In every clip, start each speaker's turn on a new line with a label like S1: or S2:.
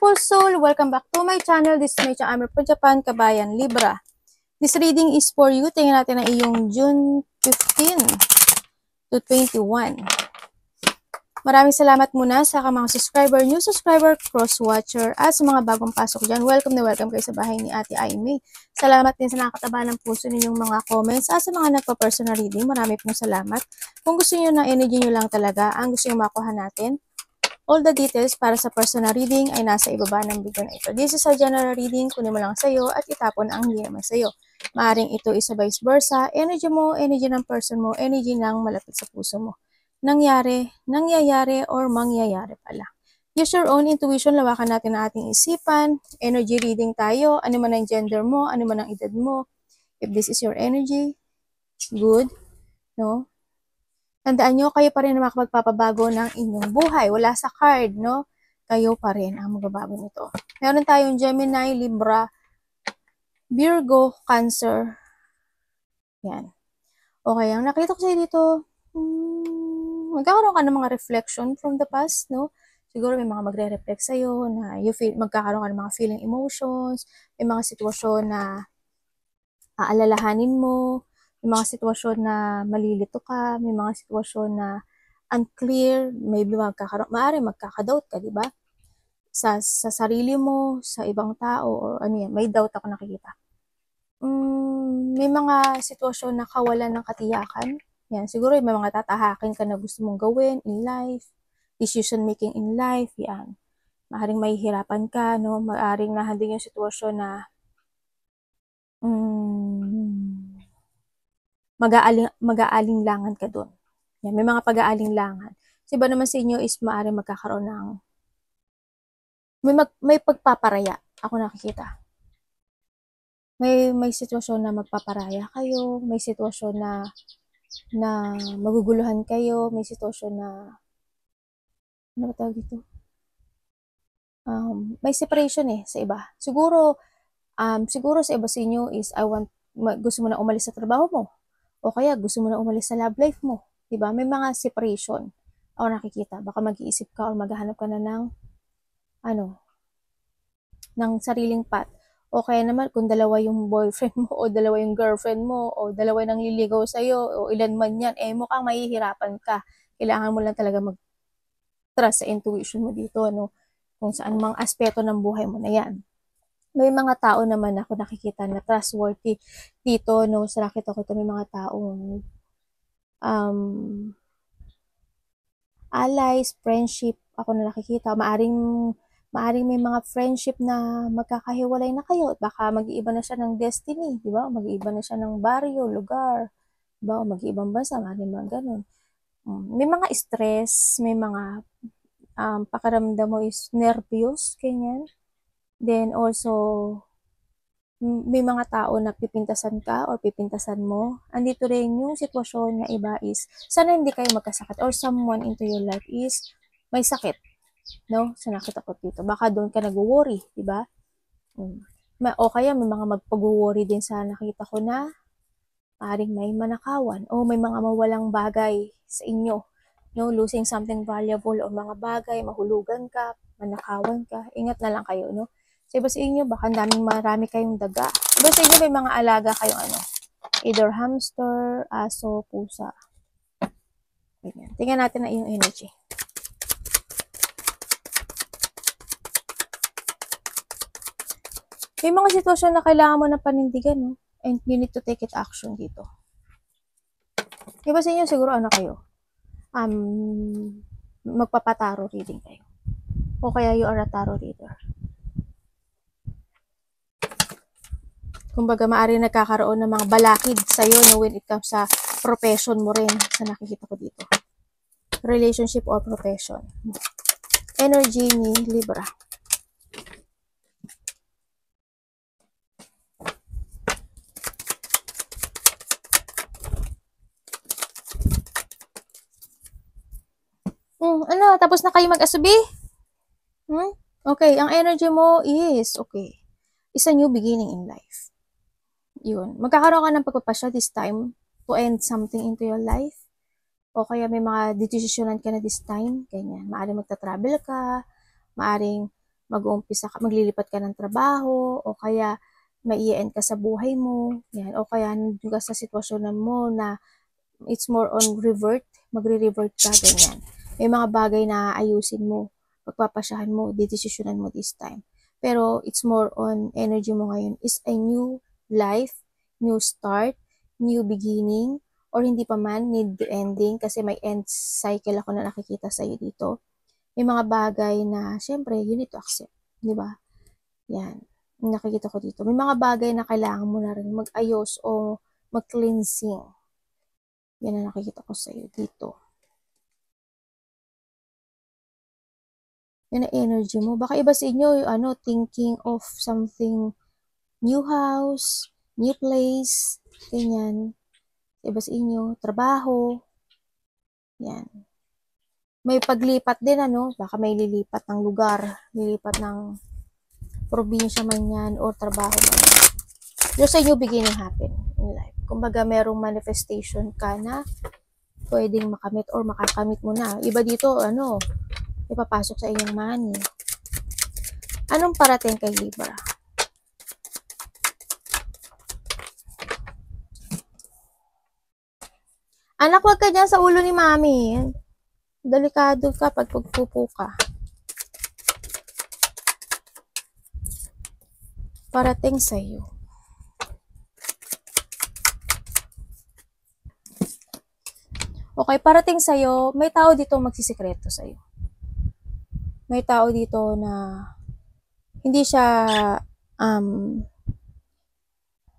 S1: beautiful soul, welcome back to my channel. This is Mecha Amer po Japan, Kabayan, Libra. This reading is for you. Tingnan natin ang iyong June 15 to 21. Maraming salamat muna sa mga subscriber, new subscriber, cross-watcher, at sa mga bagong pasok dyan. Welcome na welcome kayo sa bahay ni Ate Aimee. Salamat din sa nakakataba ng puso ninyong mga comments at sa mga nagpa-personal reading. Marami pong salamat. Kung gusto niyo na energy nyo lang talaga, ang gusto nyo makuha natin, all the details para sa personal reading ay nasa ibaba ng video na ito. This is a general reading, kunin mo lang sa'yo at itapon ang hindi naman sa'yo. Maaring ito is a vice versa, energy mo, energy ng person mo, energy ng malapit sa puso mo. Nangyayari, or mangyayari pala. Use your own intuition, lawakan natin ang ating isipan, energy reading tayo, ano man ang gender mo, ano man ang edad mo. If this is your energy, good, no? Tandaan nyo, kayo pa rin ang makapagpapabago ng inyong buhay. Wala sa card, no? Kayo pa rin ang magbabago nito. Meron tayong Gemini, Libra, Virgo, Cancer. Yan. Okay, ang nakita ko sa'yo dito, magkakaroon ka ng mga reflection from the past, no? Siguro may mga magre-reflect sa'yo na magkakaroon ka ng mga feeling emotions, may mga sitwasyon na aalalahanin mo, may mga sitwasyon na malilito ka, may mga sitwasyon na unclear, maybe maaari magkaka-doubt ka, di ba? Sa sarili mo, sa ibang tao, or ano yan, may doubt ako nakikita. May mga sitwasyon na kawalan ng katiyakan. Yan, siguro may mga tatahakin ka na gusto mong gawin in life, decision making in life, yan. Maaring mahihirapan ka, no? Maaring nahanding yung sitwasyon na mag-aalinlangan ka doon. Yan, may mga pag-aalinlangan. Kasi iba naman sa inyo is maaring magkakaroon ng may pagpaparaya. Ako nakikita. May sitwasyon na magpaparaya kayo, may sitwasyon na maguguluhan kayo, may sitwasyon na ano ba tawag dito? May separation sa iba. Siguro sa iba sa inyo is gusto mo na umalis sa trabaho mo, o kaya gusto mo na umalis sa love life mo, diba? May mga separation ako nakikita. Baka mag-iisip ka o maghahanap ka na ng sariling path. O kaya naman, kung dalawa yung boyfriend mo, o dalawa yung girlfriend mo, o dalawa yung nangliligaw sa'yo, o ilan man yan, mukhang mahihirapan ka. Kailangan mo lang talaga mag-trust sa intuition mo dito, no? Kung saan mga aspeto ng buhay mo na yan. May mga tao naman ako nakikita na trustworthy dito, no? Sa nakita ko ito, may mga taong allies, friendship, ako na nakikita. Maaring may mga friendship na magkakahiwalay na kayo at baka mag-iiba na siya ng destiny, di ba? Mag-iiba na siya ng baryo, lugar, di ba? O mag-iibang bansa, maaring mga ganun. May mga stress, may mga pakiramdam mo is nervyos, ganyan. Then also, may mga tao na pipintasan ka or pipintasan mo. Andito rin yung sitwasyon na iba is, sana hindi kayo magkasakit or someone into your life is may sakit. No? So, nakita ko dito. Baka doon ka nag-worry, di ba? O kaya may mga magpag-worry din sa nakita ko na paring may manakawan o may mga mawalang bagay sa inyo. No? Losing something valuable o mga bagay, mahulugan ka, manakawan ka. Ingat na lang kayo, no? So, iba sa inyo, baka marami kayong daga. Iba sa inyo, may mga alaga kayong either hamster, aso, pusa. Ganyan. Tingnan natin na yung energy. May mga sitwasyon na kailangan mo ng panindigan, no? And you need to take it action dito. Iba sa inyo, siguro kayo? Magpapataro reading kayo. O kaya you are a tarot reader. Kumbaga, maaaring nagkakaroon ng mga balakid sa'yo, no, when it comes sa profession mo rin, sa nakikita ko dito. Relationship or profession. Energy ni Libra. Tapos na kayo mag-asubi? Okay, ang energy mo is, okay, is a new beginning in life. Yun. Magkakaroon ka ng pagpapasya this time to end something into your life. O kaya may mga desisyonan ka na this time, ganyan. Maaring magta-travel ka, maaring maglilipat ka ng trabaho, o kaya mai-end ka sa buhay mo, yan, o kaya nandun ka sa sitwasyon mo na it's more on magre-revert ka, ganyan. May mga bagay na ayusin mo, pagpapasyahan mo, didesisyonan mo this time. Pero it's more on energy mo ngayon is a new life, new start, new beginning, or hindi pa man, need the ending, kasi may end cycle ako na nakikita sa'yo dito. May mga bagay na, syempre, you need to accept, di ba? Yan, nakikita ko dito. May mga bagay na kailangan mo na rin mag-ayos o mag-cleansing. Yan ang nakikita ko sa iyo dito. Yan ang energy mo. Baka iba sa inyo, thinking of something, new house, new place, ganyan. Iba sa inyo, trabaho. Yan. May paglipat din, baka may lilipat ng lugar, lilipat ng probinsya man yan, o trabaho man yan. Yung sa inyo, beginning happen in life. Kumbaga, merong manifestation ka na pwedeng makamit or makakamit mo na. Iba dito, ipapasok sa inyong money. Anong parating kay Libra? Anak, wag ka dyan sa ulo ni mami. Delikado ka pag pagpupo ka. Parating sa'yo. Okay, parating sa'yo, may tao dito magsisikreto sa'yo. May tao dito na hindi siya,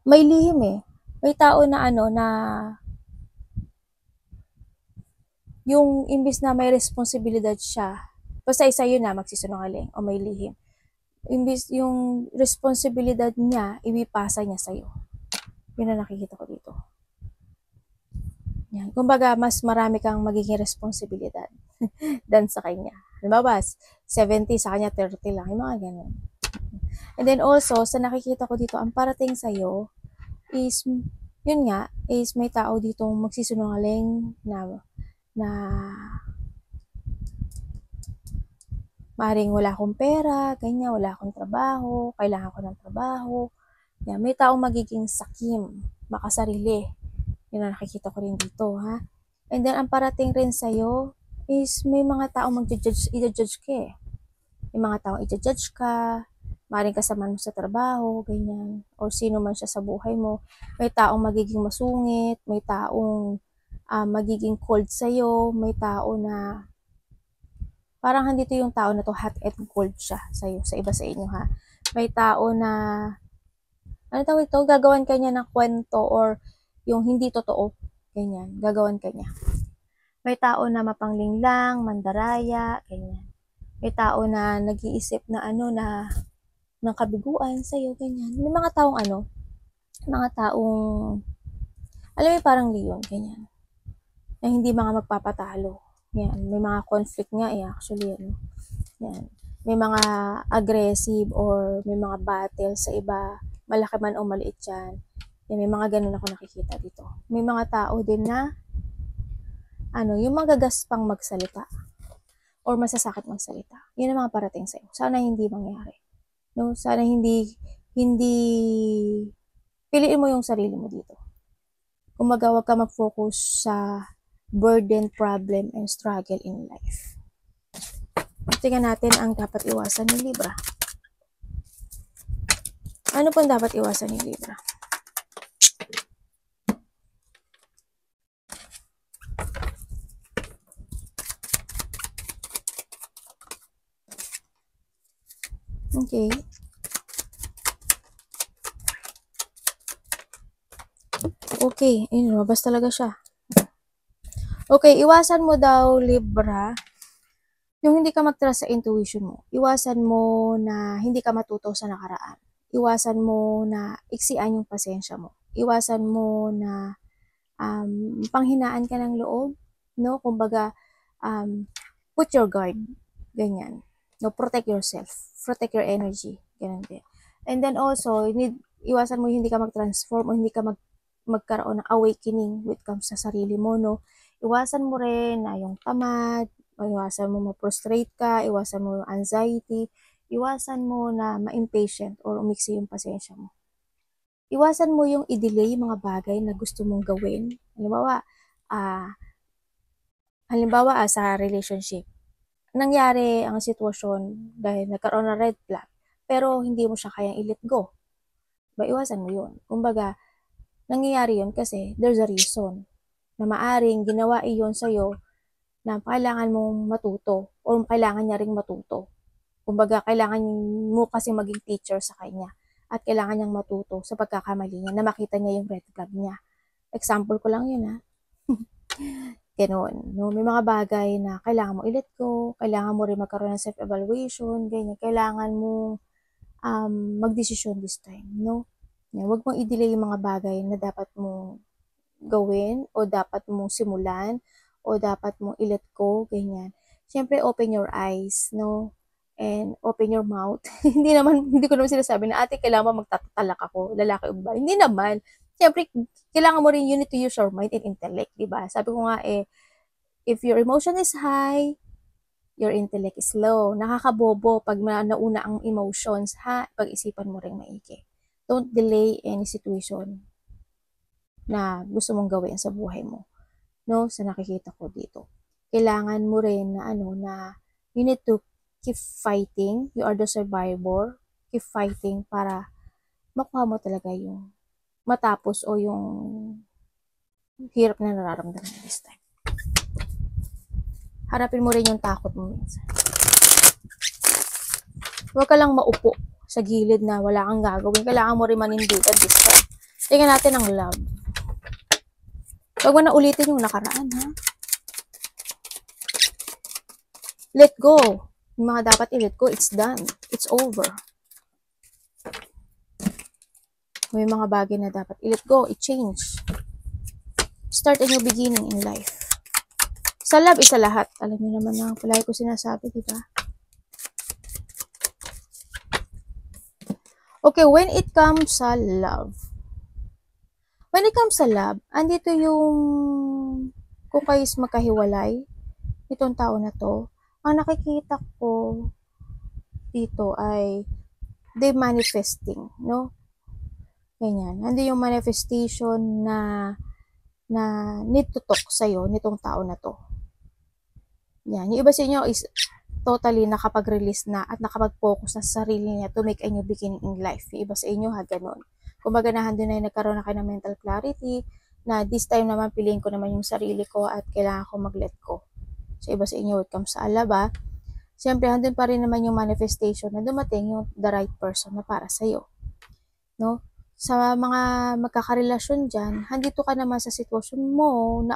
S1: may lihim eh. May tao na na yung imbis na may responsibilidad siya, basta isa yun na magsisinungaling o may lihim. Imbis yung responsibilidad niya, ibipasa niya sa'yo. Yun ang nakikita ko dito. Yan. Kumbaga, mas marami kang magiging responsibilidad than sa kanya. Halimbawa, 70, sa kanya 30 lang. Yung mga ganun. And then also, sa nakikita ko dito, ang parating sa'yo is, yun nga, is may tao dito magsisinungaling na maring wala akong pera, ganyan, wala akong trabaho, kailangan ko ng trabaho. Yan, may taong magiging sakim, makasarili. Yun ang nakikita ko rin dito, ha? And then, ang parating rin sa'yo is may mga taong i-judge ka eh. May mga taong i-judge ka, maring kasama mo sa trabaho, ganyan, o sino man siya sa buhay mo. May taong magiging masungit, may taong magiging cold sa'yo, may tao na parang handito yung tao na to hot and cold siya sa'yo, sa iba sa inyo, ha. May tao na, ano tawag ito, gagawan ka niya ng kwento or yung hindi totoo, ganyan, gagawan ka niya. May tao na mapanglinglang, mandaraya, ganyan. May tao na nag-iisip na na ng kabiguan sa'yo, ganyan. May mga taong mga taong, alam mo parang leon, ganyan. Na hindi mga magpapatalo. Yan, may mga conflict nga actually, yan. May mga aggressive or may mga battle sa iba, malaki man o maliit yan. Yan, may mga ganun ako nakikita dito. May mga tao din na, yung magagaspang magsalita or masasakit magsalita. Yan ang mga parating sa'yo. Sana hindi mangyari. No? Sana hindi, piliin mo yung sarili mo dito. Kumbaga, huwag ka mag-focus sa burden, problem, and struggle in life. Tingnan natin ang dapat iwasan ni Libra. Ano po ang dapat iwasan ni Libra? Okay. Okay, lumabas talaga siya. Okay, iwasan mo daw, Libra, yung hindi ka mag-trust sa intuition mo. Iwasan mo na hindi ka matuto sa nakaraan. Iwasan mo na iksian yung pasensya mo. Iwasan mo na panghinaan ka ng loob, no? Kumbaga, put your guard, ganyan. No, protect yourself, protect your energy, ganyan din. And then also, iwasan mo hindi ka mag-transform o hindi ka magkaroon ng awakening when it comes sa sarili mo, no? Iwasan mo rin na yung tamad, iwasan mo ma-frustrate ka, iwasan mo yung anxiety, Iwasan mo na ma-impatient or umiksi yung pasensya mo. Iwasan mo yung i-delay yung mga bagay na gusto mong gawin. Halimbawa, sa relationship, nangyari ang sitwasyon dahil nagkaroon ng red flag, pero hindi mo siya kayang i-let go. Iwasan mo yun. Kumbaga, nangyayari yun kasi there's a reason na maaring ginawa iyon sa'yo na kailangan mong matuto or kailangan niya ring matuto. Kumbaga, kailangan mo kasi maging teacher sa kanya at kailangan niyang matuto sa pagkakamali niya na makita niya yung red flag niya. Example ko lang yun, ha? Ganun, no? May mga bagay na kailangan mo i-let go, kailangan mo rin magkaroon ng self-evaluation, ganyan. Kailangan mo magdesisyon this time, no? Huwag mong i-delay yung mga bagay na dapat mong gawin o dapat mong simulan o dapat mong i-let go, ganyan. Siyempre, open your eyes, no? And open your mouth. hindi ko naman sinasabi na, ate, kailangan mo magtatalak ako, lalaki o babae. Hindi naman. Siyempre, kailangan mo rin, you need to use your mind and intellect, diba? Sabi ko nga, if your emotion is high, your intellect is low. Nakakabobo pag nauna ang emotions, ha? Pag-isipan mo rin maigi. Don't delay any situation na gusto mong gawin sa buhay mo. No? Sa nakikita ko dito. Kailangan mo rin na you need to keep fighting. You are the survivor. Keep fighting para makuha mo talaga yung matapos o yung hirap na nararamdaman this time. Harapin mo rin yung takot mo minsan. Huwag ka lang maupo sa gilid na wala kang gagawin. Kailangan mo rin manindugan this time. Tingnan natin ang love. Huwag mo na ulitin yung nakaraan, ha? Let go. Yung mga dapat i-let go, it's done. It's over. May mga bagay na dapat i-let go, i-change. Start a new beginning in life. Sa love, isa lahat. Alam niyo naman na palagi ko sinasabi, di ba? Okay, when it comes sa love. When it comes sa love, andito yung kung kayo is magkahiwalay, itong tao na to, ang nakikita ko dito ay they manifesting, no? Ganyan. Hindi yung manifestation na need to talk sa'yo nitong tao na to. Yan. Yung iba sa inyo is totally nakapag-release na at nakapag-focus na sa sarili niya to make a new beginning in life. Yung iba sa inyo, ganun. Kumbaga doon na nagkaroon na kayo ng mental clarity na this time naman piliin ko naman yung sarili ko at kailangan ko mag-let go. So, iba sa inyo, it comes sa alaba. Siyempre, handun pa rin naman yung manifestation na dumating yung the right person na para sa'yo. No? Sa mga magkakarelasyon dyan, handito ka naman sa sitwasyon mo na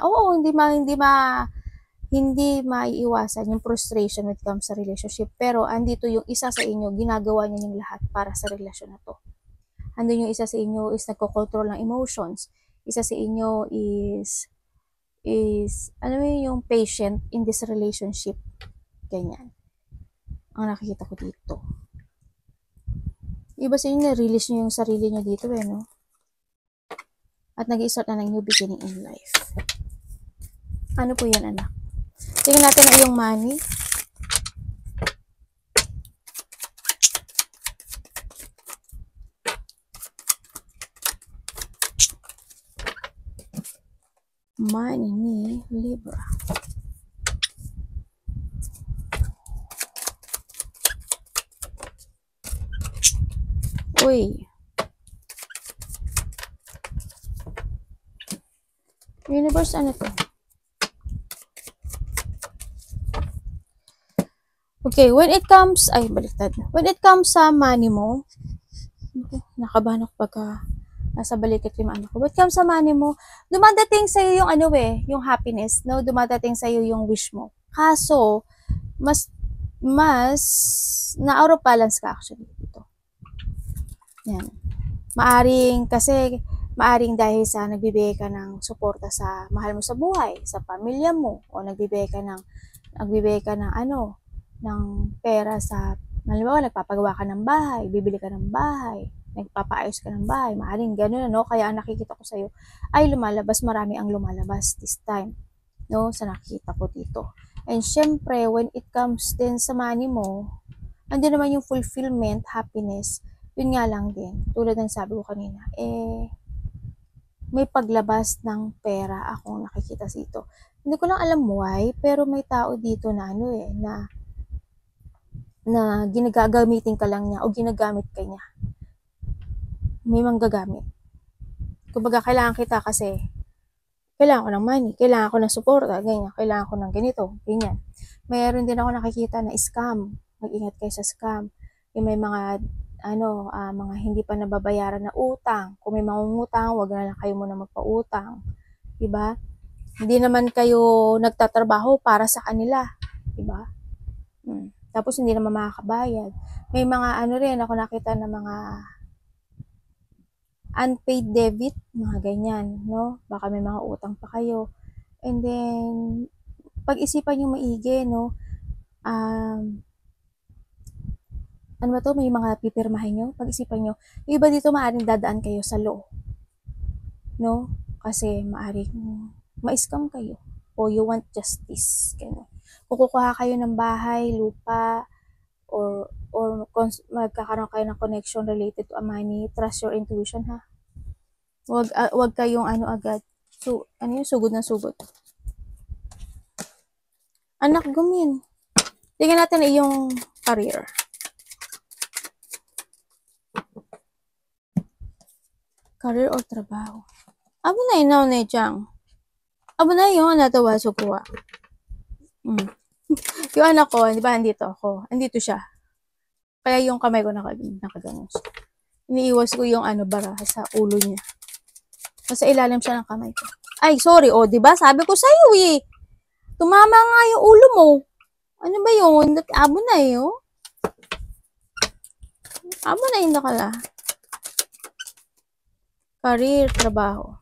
S1: hindi maiiwasan yung frustration when it comes sa relationship. Pero andito yung isa sa inyo, ginagawa niya yung lahat para sa relasyon na to. Andun yung isa sa inyo is nagko-control ng emotions. Isa sa inyo is yung patient in this relationship. Ganyan. Ang nakikita ko dito. Iba sa inyo, na-release nyo yung sarili nyo dito, no? At nag-i-start na ng new beginning in life. Ano po yan, anak? Tingnan natin ang iyong money. Money ni Libra. Uy. Universe, ano to? Okay, when it comes, baliktad. When it comes sa money mo, nakabahan ako pagka nasa balikat yung ano ko. When it comes sa money mo, dumadating sa'yo yung yung happiness, no? Dumadating sa'yo yung wish mo. Kaso, mas na out of balance ka actually dito. Yan. Maaring dahil sa nagbibigay ka ng suporta sa mahal mo sa buhay, sa pamilya mo, o nagbibigay ka ng pera sa, halimbawa, nagpapagawa ka ng bahay, bibili ka ng bahay, nagpapaayos ka ng bahay, maaring gano'n, no? Kaya ang nakikita ko sa'yo ay marami ang lumalabas this time, no? Sa nakikita ko dito. And syempre, when it comes din sa money mo, andyan naman yung fulfillment, happiness. Yun nga lang din, tulad ng sabi ko kanina, may paglabas ng pera akong nakikita dito. Hindi ko lang alam why, pero may tao dito na na ginagagamitin ka lang niya o ginagamit ka niya. May manggagamit. Kumbaga, kailangan kita kasi kailangan ko ng money, kailangan ko ng suporta, ganyan, kailangan ko ng ganito, ganyan. Mayroon din ako nakikita na scam. Mag-ingat kayo sa scam. Yung may mga mga hindi pa nababayaran na utang. Kung may mangungutang, wag na lang kayo muna magpautang. 'Di ba? Hindi naman kayo nagtatrabaho para sa kanila, 'di ba? Tapos hindi naman makakabayad. May mga rin ako nakita na mga unpaid debit, mga ganyan, no? Baka may mga utang pa kayo. And then, pag-isipan nyo maigi, no? Ano ba to? May mga pipirmahin nyo? Pag-isipan nyo. Yung iba dito, maaaring dadaan kayo sa law. No? Kasi maaaring ma-scam kayo. O you want justice. Ganun. Kung kukuha kayo ng bahay, lupa, or magkakaroon kayo ng connection related to a money, trust your intuition, ha? Wag kayong agad. So, yung sugod na sugod. Anak, gumin. Tingnan natin yung career. Career o trabaho. Abo na inaw na diyang. Abo na yung natawa sa kuha. Yung anak ko, di ba, andito ako. Andito siya. Kaya yung kamay ko nakaganon siya. Iniiwas ko yung bara sa ulo niya. Nasa ilalim siya ng kamay ko. Ay, sorry, di ba? Sabi ko sa'yo eh. Tumama nga yung ulo mo. Ano ba yun? Abo na yun. Abo na yun nakala. Career, trabaho.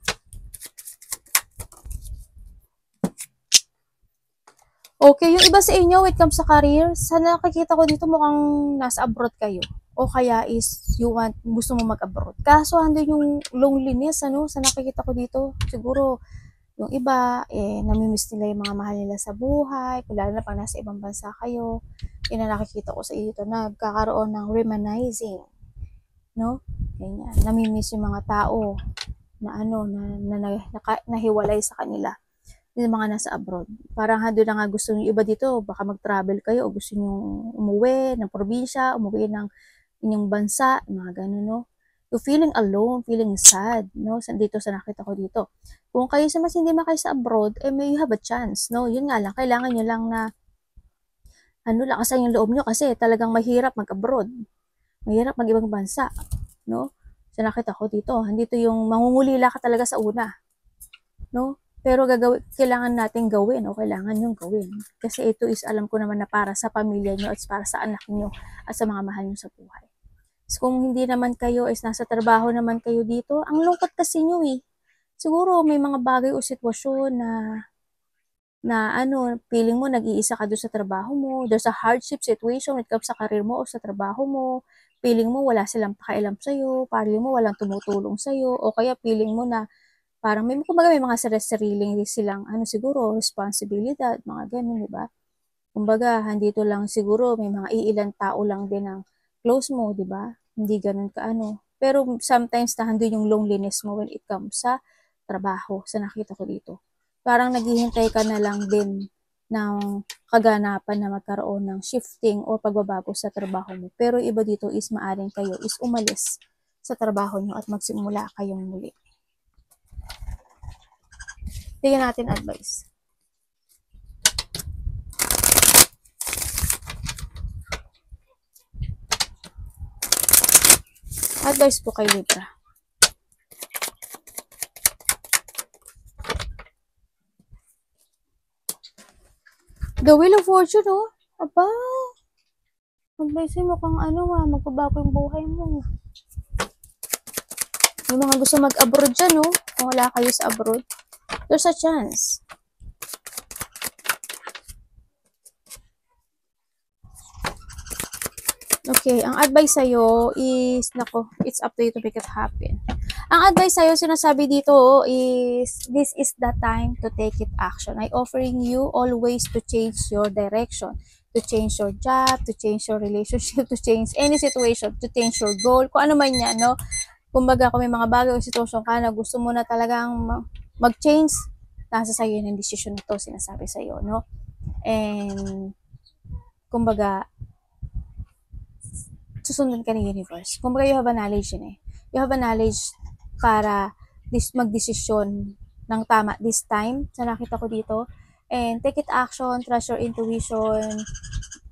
S1: Okay, yung iba sa inyo, when it comes sa career, sa nakikita ko dito mukhang nasa abroad kayo. O kaya is gusto mo mag-abroad. Kaso andun yung loneliness, sa nakikita ko dito. Siguro, yung iba, namimiss nila yung mga mahal nila sa buhay, lalo na pag nasa ibang bansa kayo. Yun ang nakikita ko sa iyo dito, nagkakaroon ng reminiscing. No? Ganyan. Namimiss yung mga tao na nahiwalay sa kanila. Yung mga nasa abroad. Parang doon na nga gusto nyo iba dito, baka mag-travel kayo o gusto nyo umuwi ng probinsya, umuwi ng inyong bansa, mga ganun, no? You're feeling alone, feeling sad, no? Dito sa nakita ko dito. Kung kayo sa mas hindi kayo sa abroad, may you have a chance, no? Yun nga lang, kailangan nyo lang na lakasan yung loob nyo kasi talagang mahirap mag-abroad. Mahirap mag-ibang bansa, no? Sa nakita ko dito, andito yung mangungulila ka talaga sa una, no? Pero kailangan natin gawin o kailangan yung gawin. Kasi ito is alam ko naman na para sa pamilya nyo at para sa anak nyo at sa mga mahal nyo sa buhay. So, kung hindi naman kayo is nasa trabaho naman kayo dito, ang lungkot kasi nyo eh. Siguro may mga bagay o sitwasyon na feeling mo nag-iisa ka doon sa trabaho mo. There's a hardship situation when it comes sa career mo o sa trabaho mo. Feeling mo wala silang pakialam sa'yo. Feeling mo walang tumutulong sa'yo. O kaya feeling mo na parang may mga sariling silang siguro responsibilidad, mga ganun, di ba? Kumbaga, handito lang siguro may mga iilang tao lang din ang close mo, di ba? Hindi ganun Pero sometimes nahandun yung loneliness mo when it comes sa trabaho, sa nakita ko dito. Parang naghihintay ka na lang din ng kaganapan na magkaroon ng shifting o pagbabago sa trabaho mo. Pero iba dito is maaring kayo is umalis sa trabaho nyo at magsimula kayong muli. Tingnan natin advice. Advice po kay Libra. The Wheel of Fortune, oh. Aba. Advice mo kung magbabago yung buhay mo. Yung mga gusto mag-abroad dyan, oh. Kung wala kayo sa abroad, there's a chance. Okay, ang advice sa'yo is, it's up to you to make it happen. Ang advice sa'yo, sinasabi dito is, this is the time to take it action. I offering you always to change your direction. to change your job, to change your relationship, to change any situation, to change your goal, kung ano man yan, no? Kumbaga, kung may mga bagay o sitwasyon ka na gusto mo na talagang mag-change, nasa sa'yo yun yung decision na to, sinasabi sa'yo, no? And, kumbaga, susundan ka ng universe. Kumbaga, you have a knowledge yun eh. You have a knowledge para mag-desisyon ng tama this time sa nakita ko dito. And take it action, trust your intuition,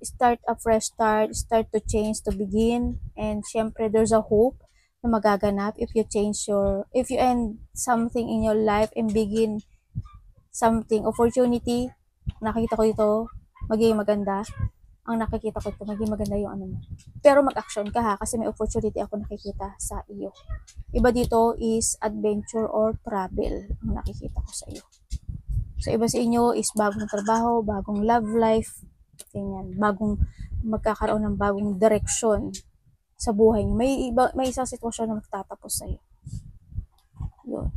S1: start a fresh start to change, to begin. And syempre, there's a hope na magaganap if you if you end something in your life and begin something, opportunity, nakita ko dito, magiging maganda. Ang nakikita ko ito, maging maganda yung ano mo. Pero mag-action ka ha, kasi may opportunity ako nakikita sa iyo. Iba dito is adventure or travel ang nakikita ko sa iyo. So, iba sa inyo is bagong trabaho, bagong love life, ganyan, bagong magkakaroon ng bagong direksyon sa buhay niyo. May isang sitwasyon na magtatapos sa iyo. Yun.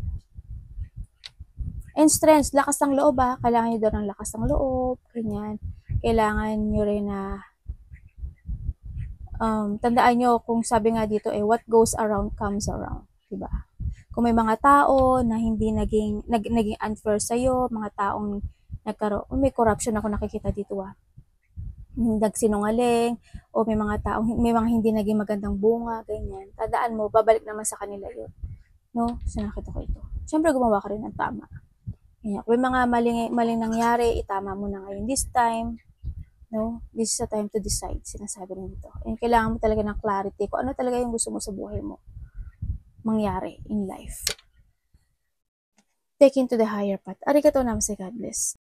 S1: And strength, lakas ng loob ha. Kailangan nyo daw ng lakas ng loob, ganyan. Kailangan nyo rin na tandaan nyo kung sabi nga dito what goes around comes around, diba? Kung may mga tao na hindi naging unfair sa'yo, mga taong may corruption ako nakikita dito nagsinungaling, o may mga hindi naging magandang bunga, ganyan. Tandaan mo, babalik naman sa kanila yun. No? So, nakita ko ito. Siyempre, gumawa ka rin ng tama. Ganyan. Kung may mga maling nangyari, itama mo na ngayon this time. No? This is a time to decide, sinasabi rin dito. And kailangan mo talaga ng clarity kung ano talaga yung gusto mo sa buhay mo mangyari in life. Take into the higher path. Arigatou namaste, God bless.